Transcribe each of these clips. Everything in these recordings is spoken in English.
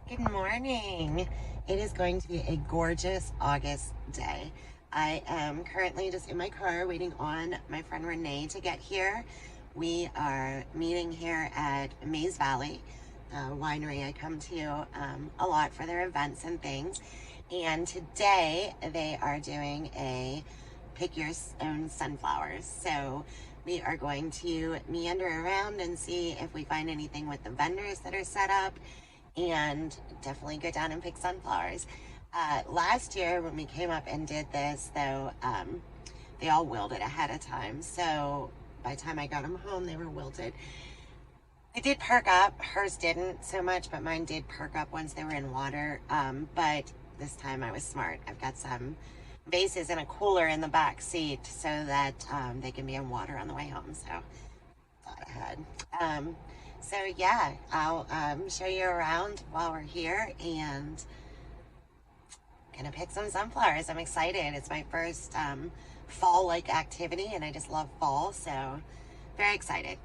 Good morning. It is going to be a gorgeous August day. I am currently just in my car waiting on my friend Renee to get here. We are meeting here at Maize Valley, winery I come to a lot for their events and things. And today they are doing a pick your own sunflowers. So we are going to meander around and see if we find anything with the vendors that are set up, and definitely go down and pick sunflowers. Last year when we came up and did this, though, they all wilted ahead of time. So by the time I got them home, they were wilted. They did perk up. Hers didn't so much, but mine did perk up once they were in water. But this time I was smart. I've got some vases and a cooler in the back seat so that they can be in water on the way home. So thought ahead. So yeah, I'll show you around while we're here, and gonna pick some sunflowers. I'm excited. It's my first fall-like activity, and I just love fall, so very excited.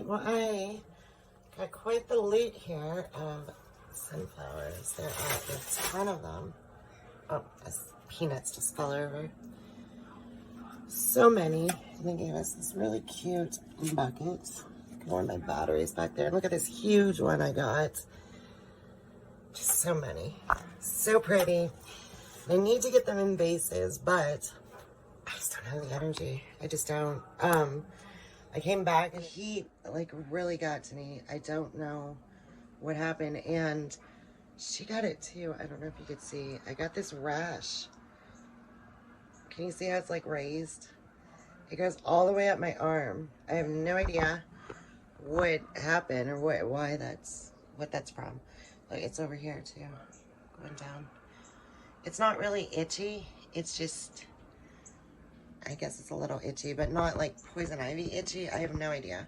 Well, I got quite the loot here of sunflowers. There are a ton of them. Oh, this peanuts just fell over. So many. And they gave us this really cute bucket. More of my batteries back there. Look at this huge one I got. Just so many. So pretty. I need to get them in vases, but I just don't have the energy. I just don't. I came back and heat like really got to me. I don't know what happened. And she got it too. I don't know if you could see. I got this rash. Can you see how it's like raised? It goes all the way up my arm. I have no idea what happened or what that's from. Look, it's over here too, going down. It's not really itchy. It's just, I guess it's a little itchy, but not like poison ivy itchy. I have no idea.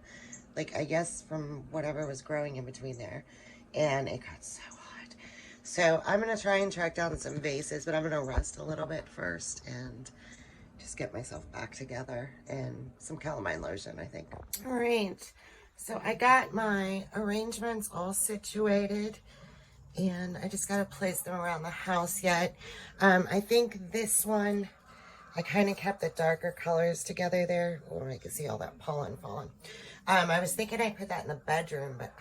Like, I guess from whatever was growing in between there. And it got so hot. So I'm going to try and track down some vases, but I'm going to rest a little bit first and just get myself back together. And some calamine lotion, I think. All right. So I got my arrangements all situated. And I just got to place them around the house yet. I think this one, I kind of kept the darker colors together there. Oh, I can see all that pollen falling. I was thinking I'd put that in the bedroom, but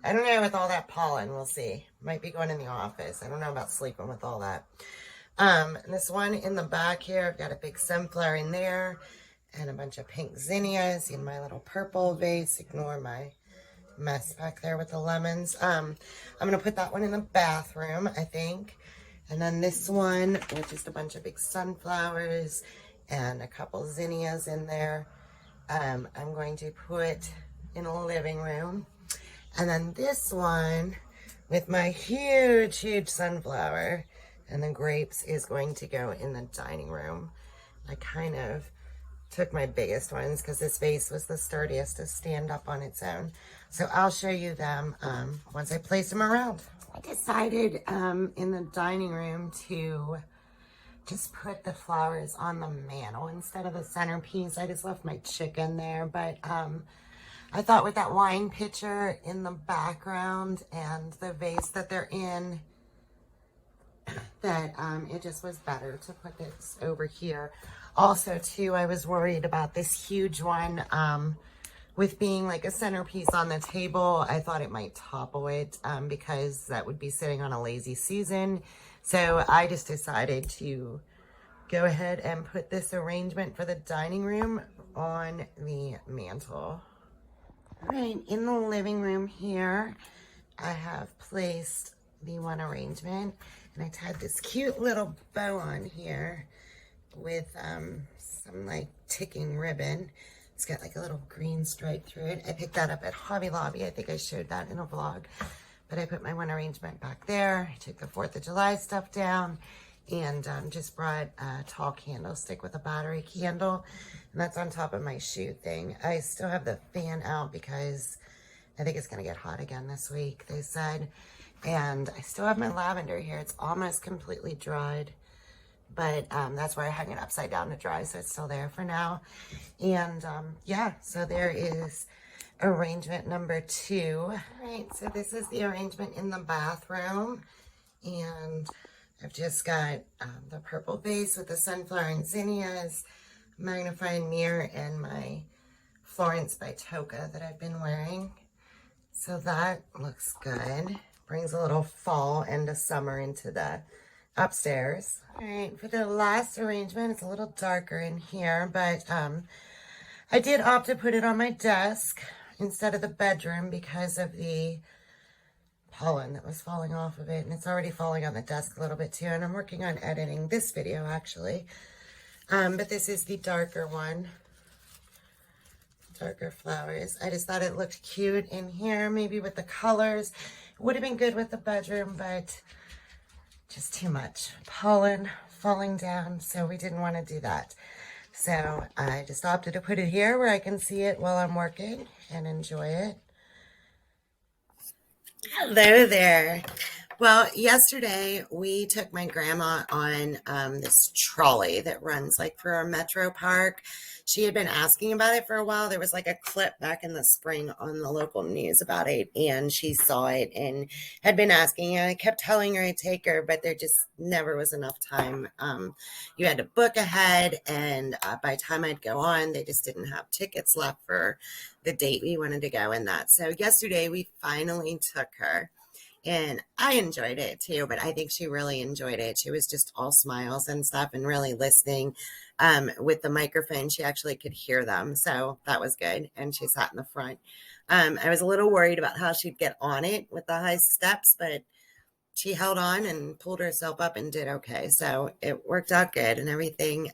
I don't know with all that pollen. We'll see. Might be going in the office. I don't know about sleeping with all that. And this one in the back here, I've got a big sunflower in there and a bunch of pink zinnias in my little purple vase. Ignore my mess back there with the lemons. I'm going to put that one in the bathroom, I think. And then this one with just a bunch of big sunflowers and a couple zinnias in there, I'm going to put in a living room. And then this one with my huge, huge sunflower and the grapes is going to go in the dining room. I kind of took my biggest ones because this vase was the sturdiest to stand up on its own. So I'll show you them once I place them around. I decided in the dining room to just put the flowers on the mantle instead of the centerpiece. I just left my chicken there, but I thought with that wine pitcher in the background and the vase that they're in, that it just was better to put this over here. Also, too, I was worried about this huge one with being like a centerpiece on the table. I thought it might topple it because that would be sitting on a lazy Susan. So I just decided to go ahead and put this arrangement for the dining room on the mantle. All right, in the living room here, I have placed the one arrangement, and I tied this cute little bow on here with some like ticking ribbon. It's got like a little green stripe through it. I picked that up at Hobby Lobby. I think I showed that in a vlog. But I put my one arrangement back there. I took the 4th of July stuff down and just brought a tall candlestick with a battery candle. And that's on top of my shoe thing. I still have the fan out because I think it's going to get hot again this week, they said. And I still have my lavender here. It's almost completely dried. But that's why I hung it upside down to dry, so it's still there for now. And yeah, so there is arrangement number 2. All right, so this is the arrangement in the bathroom. And I've just got the purple vase with the sunflower and zinnias, magnifying mirror, and my Florence by Toka that I've been wearing. So that looks good. Brings a little fall and a summer into the upstairs. All right, for the last arrangement, it's a little darker in here, but I did opt to put it on my desk instead of the bedroom because of the pollen that was falling off of it, and it's already falling on the desk a little bit too, and I'm working on editing this video actually. But this is the darker one. Darker flowers. I just thought it looked cute in here, maybe with the colors. It would have been good with the bedroom, but just too much pollen falling down, so we didn't want to do that. So I just opted to put it here where I can see it while I'm working and enjoy it. Hello there. Well, yesterday we took my grandma on this trolley that runs like through our Metro Park. She had been asking about it for a while. There was like a clip back in the spring on the local news about it, and she saw it and had been asking. And I kept telling her I'd take her, but there just never was enough time. You had to book ahead, and by the time I'd go on, they just didn't have tickets left for the date we wanted to go in that. So yesterday we finally took her. And I enjoyed it too, but I think she really enjoyed it. She was just all smiles and stuff and really listening. With the microphone, she actually could hear them. So that was good. And she sat in the front. I was a little worried about how she'd get on it with the high steps, but she held on and pulled herself up and did okay. So it worked out good and everything.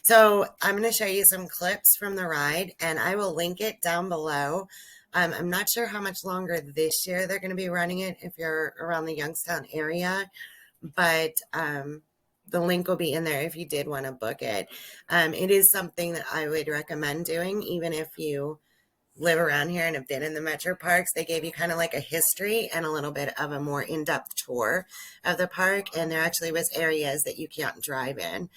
So I'm going to show you some clips from the ride and I will link it down below. I'm not sure how much longer this year they're going to be running it if you're around the Youngstown area, but the link will be in there if you did want to book it. It is something that I would recommend doing, even if you live around here and have been in the Metro Parks. They gave you kind of like a history and a little bit of a more in-depth tour of the park. And there actually was areas that you can't drive in.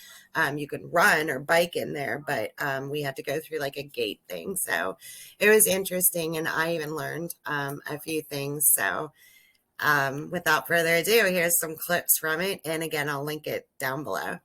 You could run or bike in there, but we had to go through like a gate thing. So it was interesting. And I even learned a few things. So without further ado, here's some clips from it. And again, I'll link it down below.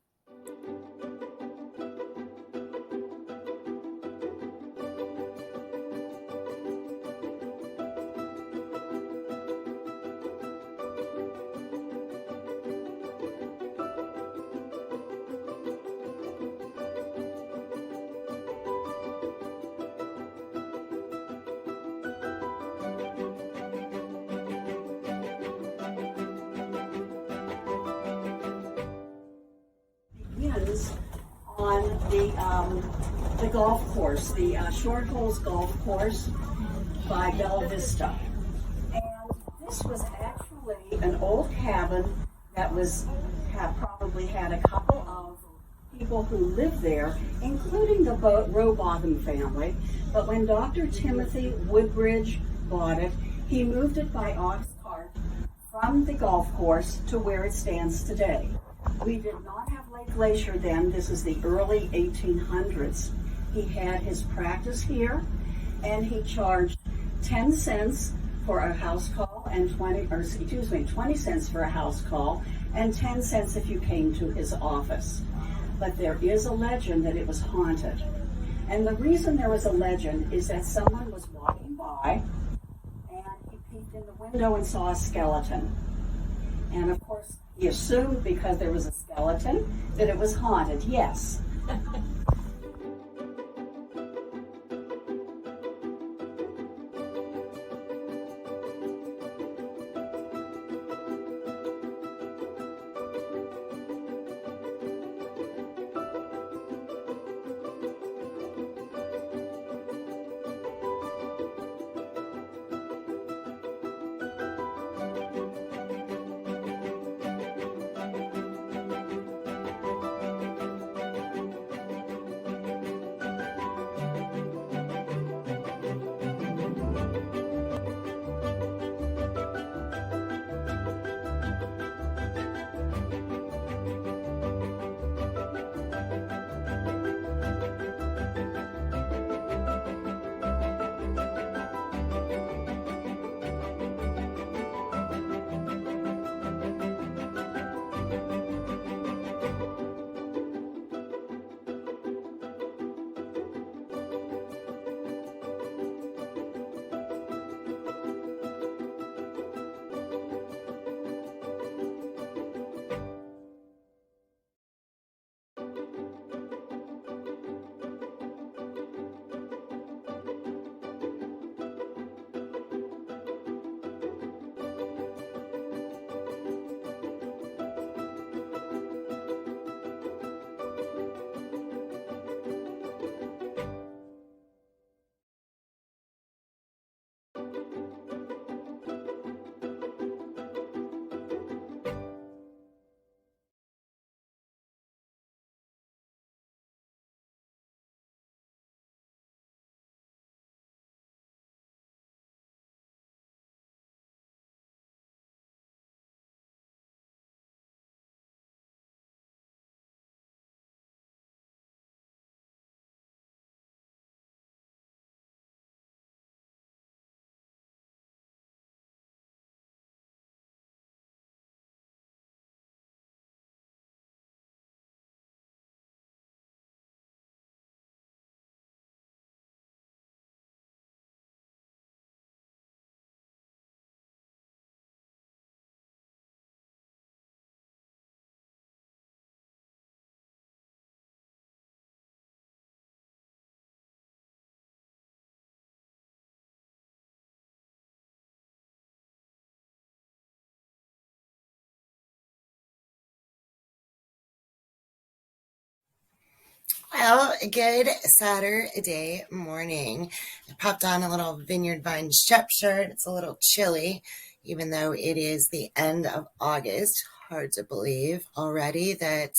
On the golf course, the Short Holes Golf Course by Bella Vista. And this was actually an old cabin that probably had a couple of people who lived there, including the Rowbotham family. But when Dr. Timothy Woodbridge bought it, he moved it by ox cart from the golf course to where it stands today. We did not have Lake Glacier then. This is the early 1800s. He had his practice here, and he charged 10 cents for a house call and 20 cents for a house call and 10 cents if you came to his office. But there is a legend that it was haunted. And the reason there was a legend is that someone was walking by and he peeked in the window and saw a skeleton. And of course, he assumed because there was a skeleton that it was haunted. Yes. Well, good Saturday morning. I popped on a little Vineyard Vines Shep shirt. It's a little chilly, even though it is the end of August. Hard to believe already that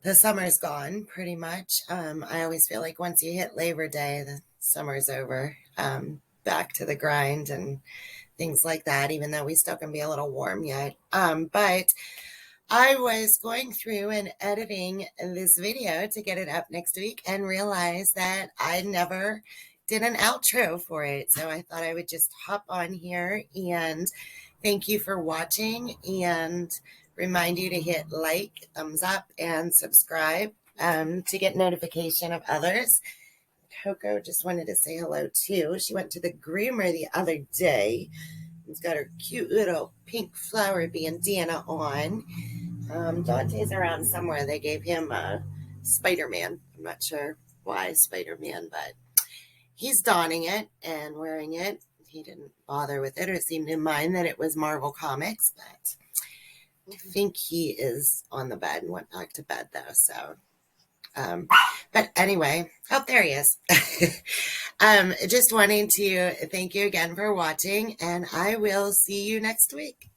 the summer's gone, pretty much. I always feel like once you hit Labor Day, the summer's over. Back to the grind and things like that, even though we still can be a little warm yet. But I was going through and editing this video to get it up next week and realized that I never did an outro for it. So I thought I would just hop on here and thank you for watching and remind you to hit like, thumbs up, and subscribe to get notification of others. Coco just wanted to say hello too. She went to the groomer the other day. She's got her cute little pink flower bandana on. Dante's around somewhere. They gave him a Spider-Man. I'm not sure why Spider-Man, but he's donning it and wearing it. He didn't bother with it or seem to mind that it was Marvel Comics, but I think he is on the bed and went back to bed though. So, but anyway, oh, there he is. Just wanting to thank you again for watching, and I will see you next week.